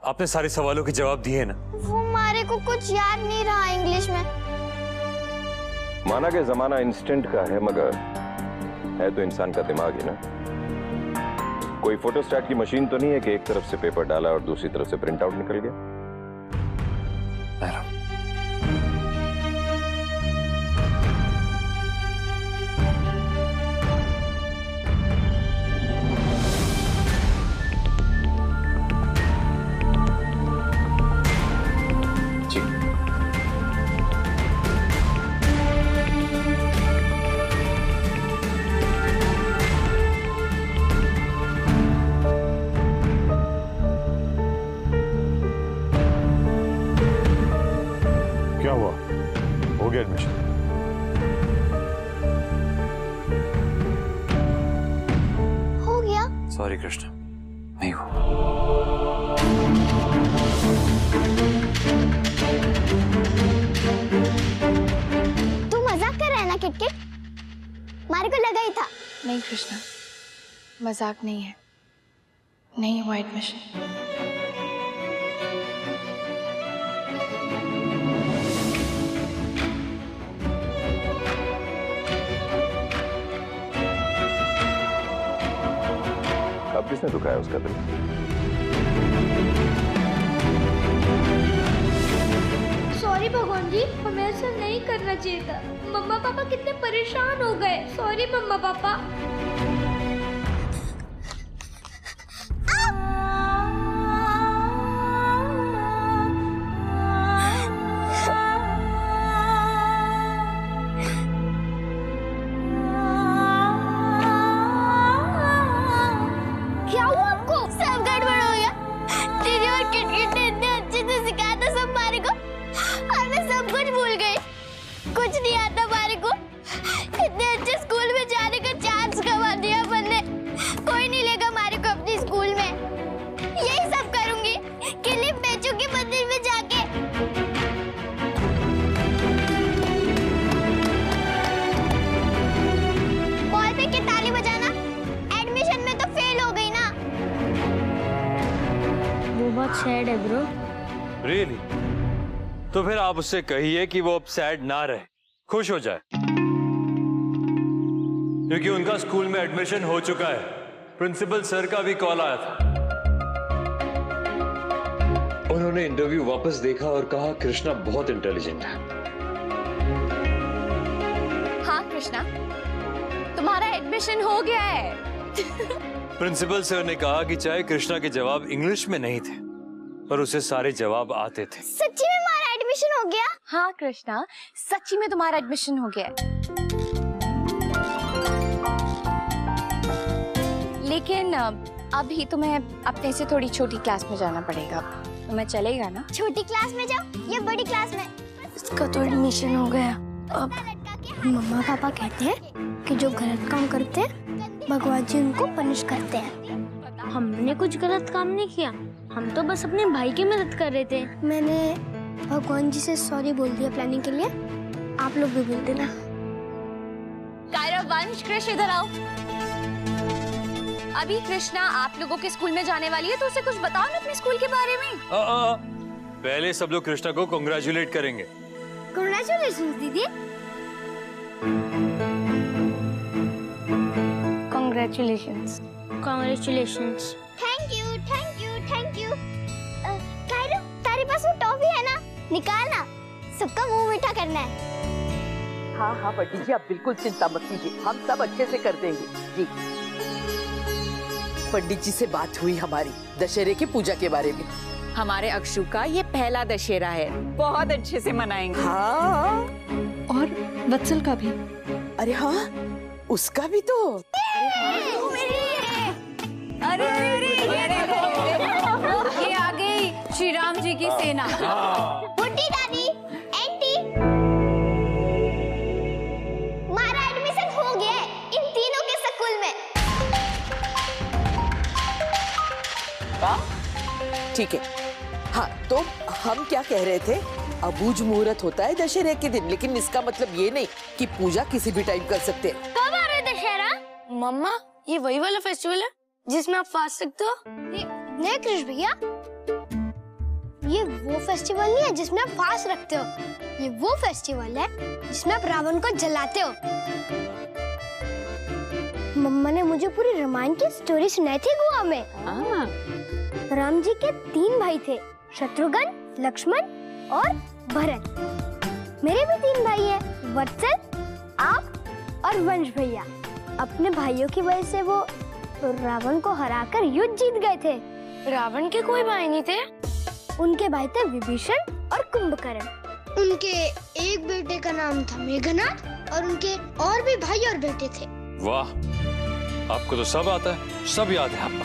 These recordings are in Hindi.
आपने सारे सवालों के जवाब दिए ना? वो हमारे को कुछ याद नहीं रहा इंग्लिश में। माना कि जमाना इंस्टेंट का है, मगर है तो इंसान का दिमाग ही ना। कोई फोटोस्टैट की मशीन तो नहीं है कि एक तरफ से पेपर डाला और दूसरी तरफ से प्रिंट आउट निकल गया। एडमिशन हो गया। सॉरी कृष्णा, नहीं हुआ। तू मजाक कर रहा है ना किटकिट? मारे को लगा ही था। नहीं कृष्णा, मजाक नहीं है, नहीं हुआ एडमिशन। अब किसने दुखाया उसका दिल? सॉरी भगवान जी, हमें ऐसा नहीं करना चाहिए था। मम्मा पापा कितने परेशान हो गए। सॉरी मम्मा पापा। सैड है ब्रो। रियली? तो फिर आप उससे कहिए कि वो अब सैड ना रहे, खुश हो जाए, क्योंकि उनका स्कूल में एडमिशन हो चुका है। प्रिंसिपल सर का भी कॉल आया था। उन्होंने इंटरव्यू वापस देखा और कहा कृष्णा बहुत इंटेलिजेंट है। हाँ कृष्णा, तुम्हारा एडमिशन हो गया है। प्रिंसिपल सर ने कहा कि चाहे कृष्णा के जवाब इंग्लिश में नहीं थे, पर उसे सारे जवाब आते थे। सच्ची में हमारा एडमिशन हो गया? हाँ कृष्णा, सच्ची में तुम्हारा एडमिशन हो गया है। लेकिन अभी तुम्हें अपने से थोड़ी छोटी क्लास में जाना पड़ेगा। तुम्हें चलेगा ना? छोटी क्लास में जाओ या बड़ी क्लास में? इसका तो एडमिशन हो गया। अब मम्मा पापा कहते हैं कि जो गलत काम करते हैं भगवान जी उनको पनिश करते हैं। हमने कुछ गलत काम नहीं किया, हम तो बस अपने भाई की मदद कर रहे थे। मैंने भगवान जी से सॉरी बोल दिया प्लानिंग के लिए, आप लोग भी बोल देना। कायरा, वंश, कृष इधर आओ। अभी कृष्णा आप लोगों के स्कूल में जाने वाली है, तो उसे कुछ बताओ ना अपने स्कूल के बारे में। पहले सब लोग कृष्णा को कांग्रेचुलेट करेंगे। कांग्रेचुलेशंस दीदी। Congratulations. Congratulations. Thank you, thank you, thank you. Kaira, तेरे पास वो टॉफी है ना? निकाल ना, सबका मुंह मीठा करना है। हाँ हाँ बड्डी जी, आप बिल्कुल चिंता मत कीजिए, हम सब अच्छे से कर देंगे जी। पंडित जी से बात हुई हमारी दशहरे की पूजा के बारे में। हमारे अक्षु का ये पहला दशहरा है, बहुत अच्छे से मनाएंगे। हाँ, और वत्सल का भी। अरे हाँ, उसका भी तो। अरे ये देखो, ये आ गई श्री राम जी की सेना। बुड्ढी दादी, आंटी, हमारा एडमिशन हो गया है इन तीनों के स्कूल में। ठीक है। हाँ, तो हम क्या कह रहे थे, अबूझ मुहूर्त होता है दशहरे के दिन, लेकिन इसका मतलब ये नहीं कि पूजा किसी भी टाइम कर सकते हैं। कब आ रहा है दशहरा? मम्मा, ये वही वाला फेस्टिवल है जिसमें आप फास्ट सकते हो? नहीं कृष भैया, ये वो फेस्टिवल नहीं है जिसमें आप फास्ट रखते हो, ये वो फेस्टिवल है जिसमें आप रावण को जलाते हो। मम्मा ने मुझे पूरी रामायण की स्टोरी सुनाई थी गोवा में। राम जी के 3 भाई थे, शत्रुघ्न, लक्ष्मण और भरत। मेरे भी 3 भाई हैं, वत्सल, आप और वंश भैया। अपने भाइयों की वजह से वो रावण को हराकर युद्ध जीत गए थे। रावण के कोई भाई नहीं थे? उनके भाई थे विभीषण और कुंभकर्ण। उनके एक बेटे का नाम था मेघनाद और उनके और भी भाई और बेटे थे। वाह, आपको तो सब आता है, सब याद है आपको।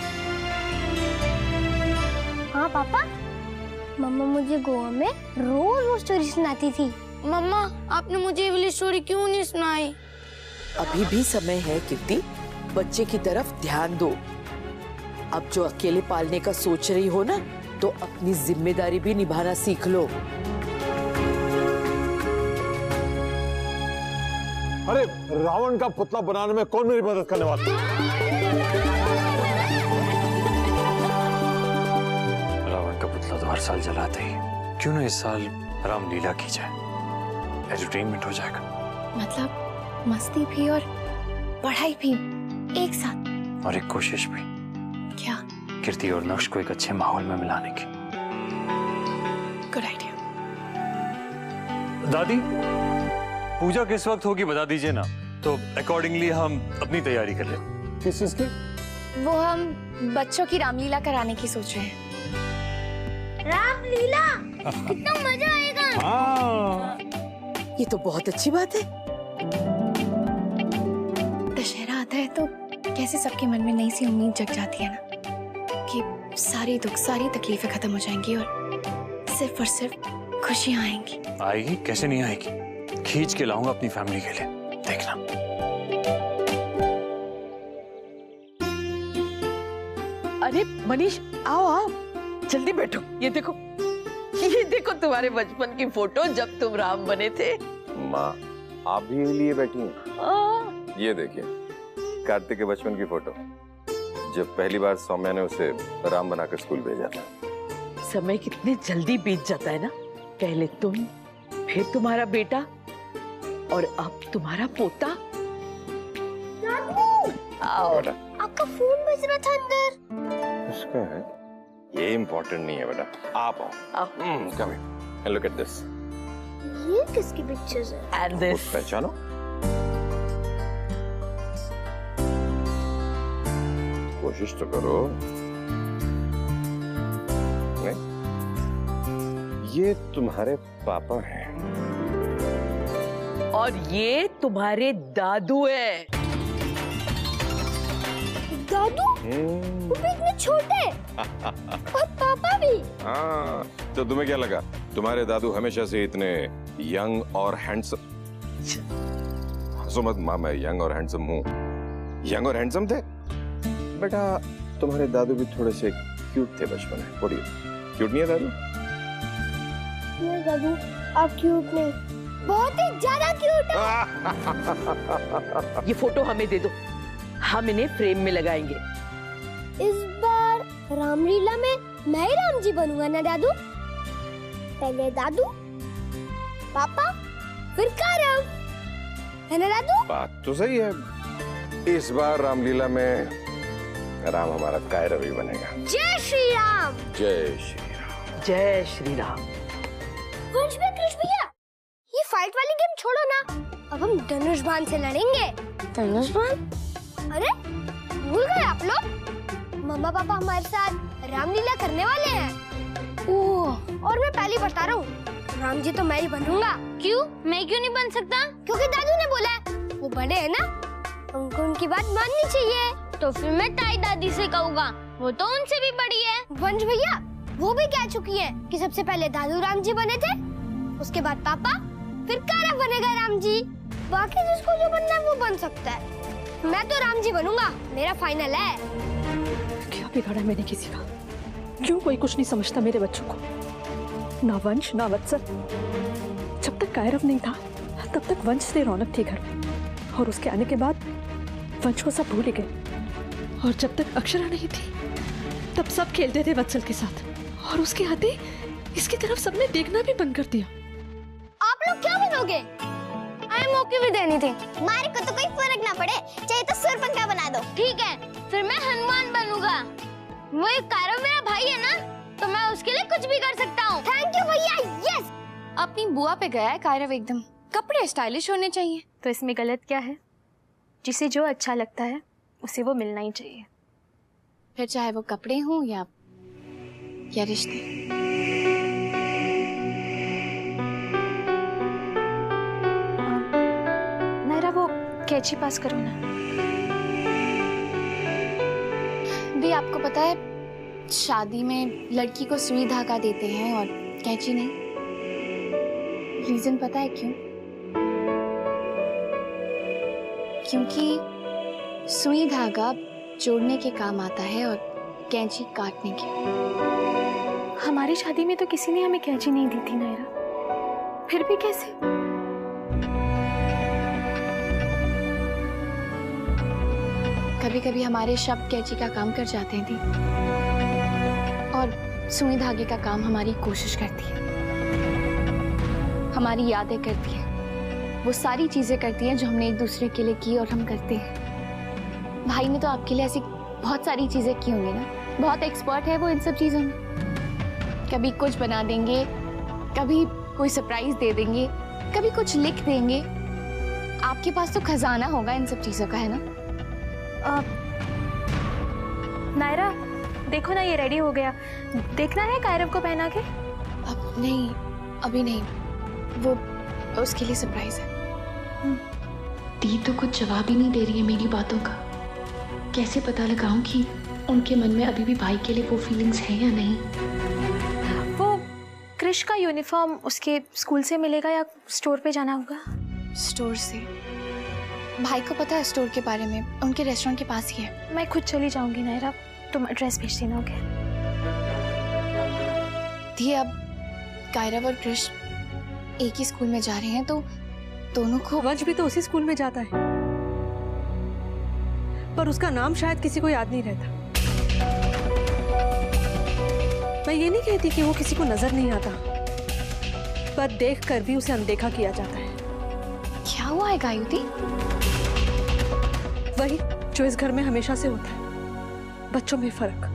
हाँ पापा, मम्मा मुझे गोवा में रोज वो स्टोरी सुनाती थी। मम्मा, आपने मुझे ये वाली स्टोरी क्यों नहीं सुनाई? अभी भी समय है कीर्ति, बच्चे की तरफ ध्यान दो। अब जो अकेले पालने का सोच रही हो ना, तो अपनी जिम्मेदारी भी निभाना सीख लो। अरे रावण का पुतला बनाने में कौन मेरी मदद करने वाला? रावण का पुतला तो हर साल जलाते ही, क्यों ना इस साल रामलीला की जाए, एंटरटेनमेंट हो जाएगा। मतलब मस्ती भी और पढ़ाई भी एक साथ, और एक कोशिश भी। क्या? कीर्ति और नक्श को एक अच्छे माहौल में मिलाने की। Good idea. दादी, पूजा किस वक्त होगी बता दीजिए ना, तो अकॉर्डिंगली हम अपनी तैयारी कर लें। किस चीज की? वो हम बच्चों की रामलीला कराने की सोच रहे हैं। रामलीला, कितना मजा आएगा। हाँ। ये तो बहुत अच्छी बात है। दशहरा आता है तो कैसे सबके मन में नई सी उम्मीद जग जाती है ना, कि सारी दुख, सारी तकलीफें खत्म हो जाएंगी और सिर्फ खुशियां आएंगी। आएगी, कैसे नहीं आएगी, खींच के लाऊंगा अपनी फैमिली के लिए, देखना। अरे मनीष, आओ आओ, जल्दी बैठो। ये देखो तुम्हारे बचपन की फोटो जब तुम राम बने थे। माँ, आप भी लिए बैठी हैं? ये देखिए, कार्तिक के बचपन की फोटो, जब पहली बार सौम्या ने उसे राम बनाकर स्कूल भेजा था। समय कितने जल्दी बीत जाता है ना, पहले तुम, फिर तुम्हारा बेटा और अब तुम्हारा पोता। आओ। आपका फोन बज रहा था अंदर। उसका है, ये इम्पोर्टेंट नहीं है बेटा, आप आओ। Come here, look at this. ये किसकी पिक्चर्स है? And this. पहचानो? कोशिश तो करो। नहीं, ये तुम्हारे पापा हैं और ये तुम्हारे दादू है। दादू? वो भी इतने छोटे और पापा भी। हाँ, तो तुम्हें क्या लगा तुम्हारे दादू हमेशा से इतने यंग और हैंडसम? हंसो मत माँ, मैं यंग और हैंडसम हूँ। यंग और हैंडसम थे बेटा, तुम्हारे दादू भी थोड़े से क्यूट थे बचपन में। बोलिए, क्यूट नहीं है दादू? नहीं दादू, आप क्यूट नहीं, बहुत ही ज्यादा क्यूट है। ये फोटो हमें दे दो, हम इन्हें फ्रेम में लगाएंगे। इस बार रामलीला में मैं ही राम जी बनूंगा ना दादू? पहले दादू, पापा, फिर कारव, है ना दादू? बात तो सही है। इस बार रामलीला में राम हमारा कायरवी बनेगा। जय श्री राम। जय श्री राम। जय श्री राम। वंश में कृष्ण भैया, ये फाइट वाली गेम छोड़ो ना, अब हम धनुष बाण से लड़ेंगे। धनुष बाण? अरे भूल गए आप लोग? मम्मा पापा हमारे साथ रामलीला करने वाले हैं। ओह, और मैं पहले बता रहा हूँ, राम जी तो मैं ही बनूंगा। क्यों? मैं क्यों नहीं बन सकता? क्योंकि दादू ने बोला है, वो बड़े हैं ना, उनको उनकी बात माननी चाहिए। तो फिर मैं ताई दादी से कहूँगा, वो तो उनसे भी बड़ी है। वंश भैया, वो भी कह चुकी है कि सबसे पहले दादू राम जी बने थे, उसके बाद पापा, फिर कारव बनेगा राम जी। बाकी जिसको जो बनना है वो बन सकता है। मैं तो राम जी बनूंगा, मेरा फाइनल है। क्या बिगाड़ा मैंने किसी का? क्यों कोई कुछ नहीं समझता मेरे बच्चों को? ना वंश ना वत्सल। जब तक कायरव नहीं था तब तक वंश से रौनक थी घर में, और उसके आने के बाद वंश को सब भूल ही गए। और जब तक अक्षरा नहीं थी तब सब खेलते थे वत्सल के साथ, और उसके आते इसकी तरफ सबने देखना भी बंद कर दिया। आप लोग क्या बनोगे? हमें मौके भी देनी थी। हमारे को तो कोई फर्क ना पड़े, चाहे तो सुरपंखा बना दो। ठीक है, फिर मैं हनुमान बनूंगा। वो एक कायरव मेरा भाई है ना, तो मैं उसके लिए कुछ भी कर सकता हूँ। थैंक यू भैया, यस। अपनी बुआ पे गया है कायरव एकदम। कपड़े स्टाइलिश होने चाहिए। तो इसमें गलत क्या है? जिसे जो अच्छा लगता है उसे वो मिलना ही चाहिए। फिर चाहे वो कपड़े हों या रिश्ते। नायरा, वो कैची पास करो ना। भी आपको पता है शादी में लड़की को सुई धागा देते हैं और कैंची नहीं। रीजन पता है क्यों? क्योंकि सुई धागा जोड़ने के काम आता है और कैंची काटने के। हमारी शादी में तो किसी ने हमें कैची नहीं दी थी नायरा, फिर भी कैसे? कभी कभी हमारे शब्द कैंची का काम कर जाते हैं दी, और सुई धागे का काम हमारी कोशिश करती है, हमारी यादें करती है, वो सारी चीजें करती हैं जो हमने एक दूसरे के लिए की और हम करते हैं। भाई ने तो आपके लिए ऐसी बहुत सारी चीजें की होंगी ना, बहुत एक्सपर्ट है वो इन सब चीजों में। कभी कुछ बना देंगे, कभी कोई सरप्राइज दे देंगे, कभी कुछ लिख देंगे। आपके पास तो खजाना होगा इन सब चीजों का, है ना? नायरा देखो ना, ये रेडी हो गया। देखना है कायरव को पहना के? अब नहीं, अभी नहीं, वो उसके लिए सरप्राइज है। दी तो कुछ जवाब ही नहीं दे रही है मेरी बातों का। कैसे पता लगाऊं कि उनके मन में अभी भी भाई के लिए वो फीलिंग्स हैं या नहीं? वो क्रिश का यूनिफॉर्म उसके स्कूल से मिलेगा या स्टोर पे जाना होगा? स्टोर से। भाई को पता है स्टोर के बारे में, उनके रेस्टोरेंट के पास ही है। मैं खुद चली जाऊंगी नायरा, तुम एड्रेस भेज देना। ओके दी, अब कायरव और क्रिश एक ही स्कूल में जा रहे हैं तो दोनों को। वंश भी तो उसी स्कूल में जाता है, पर उसका नाम शायद किसी को याद नहीं रहता। मैं ये नहीं कहती कि वो किसी को नजर नहीं आता, पर देख कर भी उसे अनदेखा किया जाता है। क्या हुआ है गायुती? वही जो इस घर में हमेशा से होता है, बच्चों में फर्क।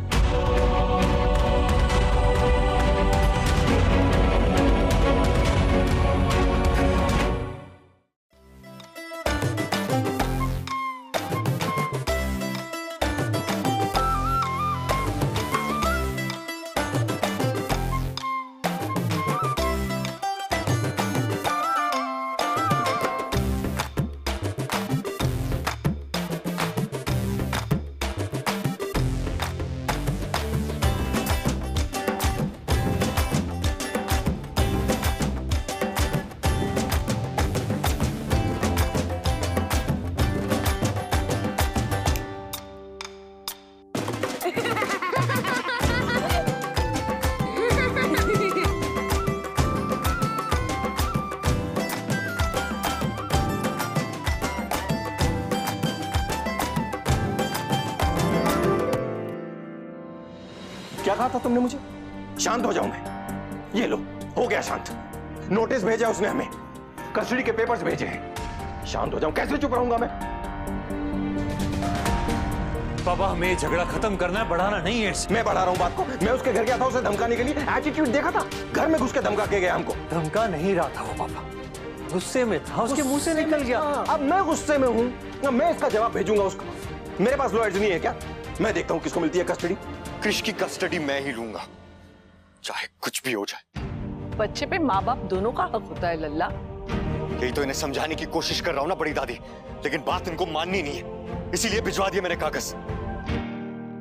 क्या कहा था तुमने मुझे? शांत हो जाऊं मैं? ये लो, हो गया शांत। नोटिस भेजा उसने हमें, कस्टडी के पेपर्स भेजे हैं। शांत हो जाऊं? कैसे चुप रहूंगा मैं? पापा, हमें ये झगड़ा खत्म करना है, बढ़ाना नहीं है। मैं बढ़ा रहा हूं बात को। मैं उसके घर गया था उसे धमकाने के लिए। एटीट्यूड देखा था, घर में घुस के धमका के गया हमको। धमका नहीं रहा था वो पापा, गुस्से में था, उसके मुंह से निकल गया। अब मैं गुस्से में हूं, मैं इसका जवाब भेजूंगा उसको। मेरे पास लॉयर्स नहीं है क्या? मैं देखता हूं किसको मिलती है कस्टडी। क्रिश की कस्टडी मैं ही लूंगा, चाहे कुछ भी हो जाए। बच्चे पे माँ बाप दोनों का हक होता है लल्ला। यही तो इन्हें समझाने की कोशिश कर रहा हूं ना बड़ी दादी, लेकिन बात इनको माननी नहीं है, इसीलिए भिजवा दिया मैंने कागज।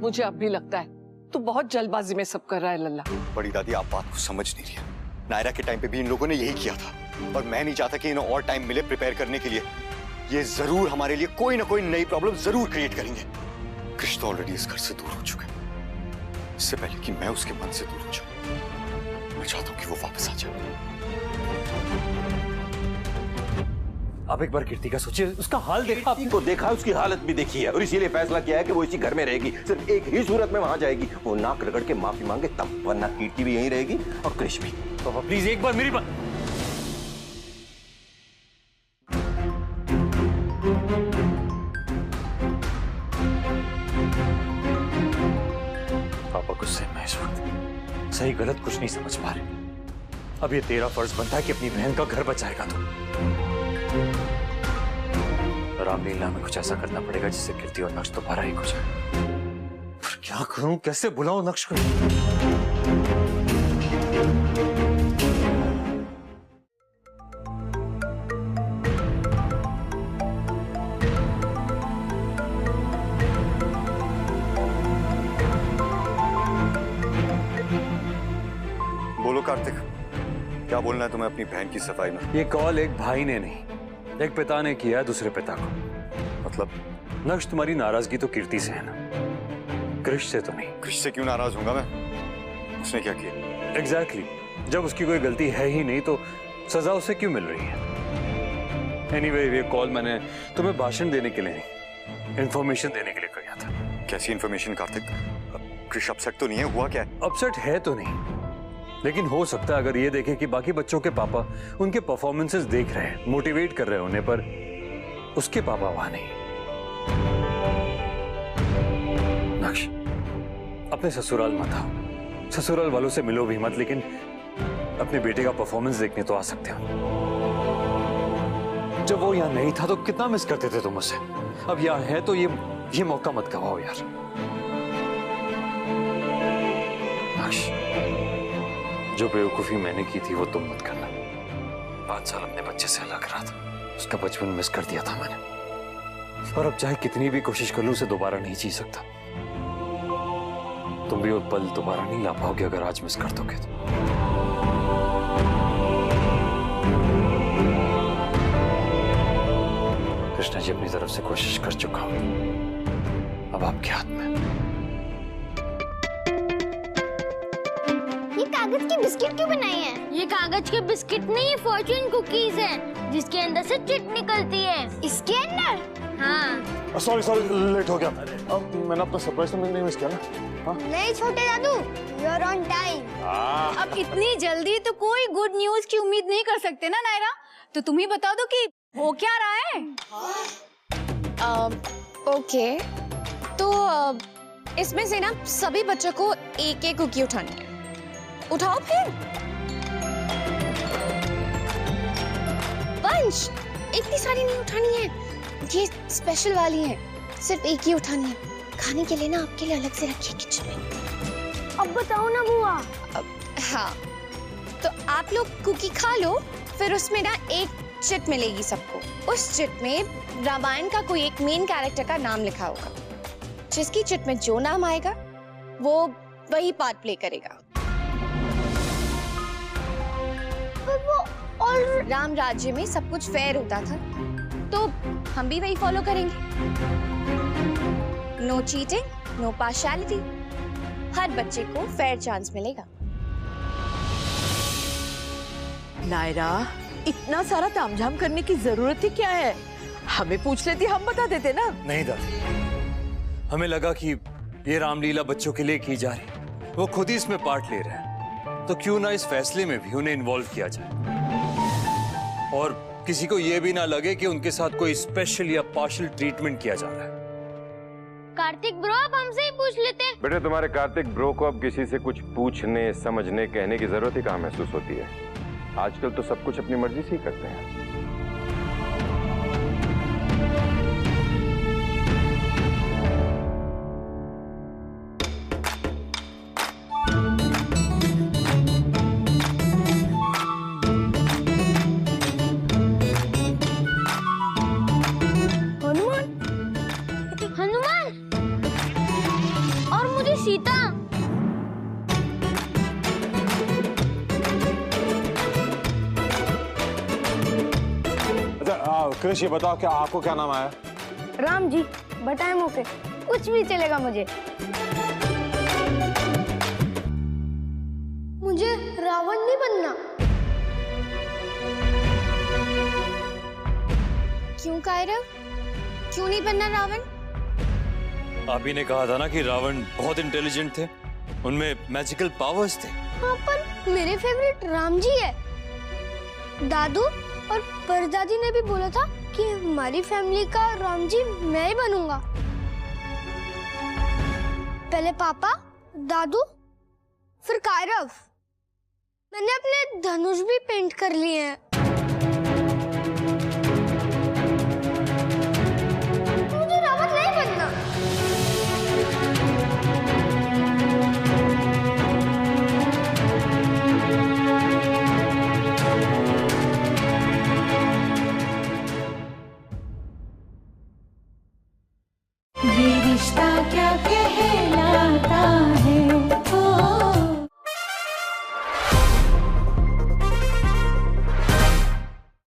मुझे अब भी लगता है तू बहुत जल्दबाजी में सब कर रहा है लल्ला। बड़ी दादी, आप बात को समझ नहीं रही है। नायरा के टाइम पे भी इन लोगों ने यही किया था, और मैं नहीं चाहता कि इन्हें और टाइम मिले प्रिपेयर करने के लिए। ये जरूर हमारे लिए कोई ना कोई नई प्रॉब्लम जरूर क्रिएट करेंगे। क्रिश तो ऑलरेडी इस घर से दूर हो चुका है, इससे पहले कि मैं उसके मन से दूर हो जाऊं, मैं चाहता हूं कि वो वापस आ जाए। आप एक बार कीर्ति का सोचिए, उसका हाल देखा को देखा, उसकी हालत भी देखी है और इसीलिए फैसला किया है कि वो इसी घर में रहेगी। सिर्फ एक ही सूरत में वहां जाएगी, वो नाक रगड़ के माफी मांगे तब, वरना कीर्ति भी यहीं रहेगी और कृष भी। पापा प्लीज एक बार मेरी बात। पापा गुस्से में इस वक्त सही गलत कुछ नहीं समझ पा रहे। अब ये तेरा फर्ज बनता है कि अपनी बहन का घर बचाएगा तू। रामलीला में कुछ ऐसा करना पड़ेगा जिससे कीर्ति और नक्श दोबारा एक हो जाए। पर क्या करूं, कैसे बुलाऊं नक्श को? बोलो कार्तिक, क्या बोलना है तुम्हें अपनी बहन की सफाई में? ये कॉल एक भाई ने नहीं, एक पिता ने किया है दूसरे पिता को। मतलब? नक्श तुम्हारी नाराजगी तो कीर्ति से है ना, कृष से तो नहीं। कृष से क्यों नाराज होऊंगा मैं? उसने क्या किया? एग्जैक्टली, जब उसकी कोई गलती है ही नहीं तो सजा उसे क्यों मिल रही है? एनीवे, ये कॉल मैंने तुम्हें भाषण देने के लिए नहीं, इंफॉर्मेशन देने के लिए किया था। कैसी इंफॉर्मेशन कार्तिक? कृष अपसेट तो नहीं है? हुआ क्या है? अपसेट है तो नहीं, लेकिन हो सकता है अगर ये देखें कि बाकी बच्चों के पापा उनके परफॉर्मेंसेस देख रहे हैं, मोटिवेट कर रहे हैं उन्हें, पर उसके पापा वहां नहीं। नक्श, अपने ससुराल मत आओ, ससुराल वालों से मिलो भी मत, लेकिन अपने बेटे का परफॉर्मेंस देखने तो आ सकते हो। जब वो यहाँ नहीं था तो कितना मिस करते थे तुम उसे। अब यहाँ है तो ये मौका मत गवाओ यार। नक्श, जो बेवकूफी मैंने की थी वो तुम मत करना। 5 साल अपने बच्चे से अलग रहा था, उसका बचपन मिस कर दिया था मैंने, और अब चाहे कितनी भी कोशिश कर लूं उसे दोबारा नहीं जी सकता। तुम भी वो पल दोबारा नहीं ला पाओगे अगर आज मिस कर दोगे तो। कृष्णा जी अपनी तरफ से कोशिश कर चुका हूं, अब आपके हाथ में। ये कागज की बिस्किट क्यों बनाई है? ये कागज के बिस्किट नहीं, फॉर्चून कुकीज हैं, जिसके अंदर से चिट निकलती है। इसके अंदर? हाँ। सॉरी लेट हो गया। अब मैंने अपना सरप्राइज नहीं मिस किया ना? हाँ? नहीं छोटे दादू, यू आर ऑन टाइम। अब इतनी जल्दी तो कोई गुड न्यूज की उम्मीद नहीं कर सकते ना नायरा, तो तुम ही बता दो कि हो क्या रहा है। ओके, तो इसमें से ना सभी बच्चों को एक एक कुकी उठानी है। उठाओ फिर। वंश, इतनी सारी नहीं उठानी है, ये स्पेशल वाली है, सिर्फ एक ही उठानी है। खाने के लिए ना आपके लिए अलग से रखिए किचन में। अब बताओ ना बुआ। हाँ, तो आप लोग कुकी खा लो, फिर उसमें ना एक चिट मिलेगी सबको। उस चिट में रामायण का कोई एक मेन कैरेक्टर का नाम लिखा होगा। जिसकी चिट में जो नाम आएगा वो वही पार्ट प्ले करेगा। और राम राज्य में सब कुछ फेयर होता था, तो हम भी वही फॉलो करेंगे। नो चीटिंग, नो पार्शियलिटी, हर बच्चे को फेयर चांस मिलेगा। नायरा, इतना सारा तामझाम करने की जरूरत ही क्या है? हमें पूछ लेती, हम बता देते ना। नहीं दादी, हमें लगा कि ये रामलीला बच्चों के लिए की जा रही, वो खुद ही इसमें पार्ट ले रहे हैं, तो क्यों ना इस फैसले में भी उन्हें इन्वॉल्व किया जाए, और किसी को ये भी ना लगे कि उनके साथ कोई स्पेशल या पार्शियल ट्रीटमेंट किया जा रहा है। कार्तिक ब्रो, अब हमसे ही पूछ लेते हैं। बेटे, तुम्हारे कार्तिक ब्रो को अब किसी से कुछ पूछने, समझने, कहने की जरूरत ही कहाँ महसूस होती है। आजकल तो सब कुछ अपनी मर्जी से ही करते हैं। हनुमान और मुझे सीता। कृष, ये बताओ कि आपको क्या नाम आया? राम जी, बताए मुँह पे, कुछ भी चलेगा मुझे। मुझे रावण नहीं बनना। क्यों कायरव? क्यों नहीं बनना रावण? आप ही ने कहा था ना कि रावण बहुत इंटेलिजेंट थे, उनमें मैजिकल पावर्स थे। हाँ, पर मेरे फेवरेट राम जी है। दादू और परदादी ने भी बोला था कि हमारी फैमिली का राम जी मैं ही बनूंगा। पहले पापा, दादू, फिर कायरव। मैंने अपने धनुष भी पेंट कर लिए हैं। मुझे रावण नहीं बनना। ये रिश्ता क्या कहलाता है।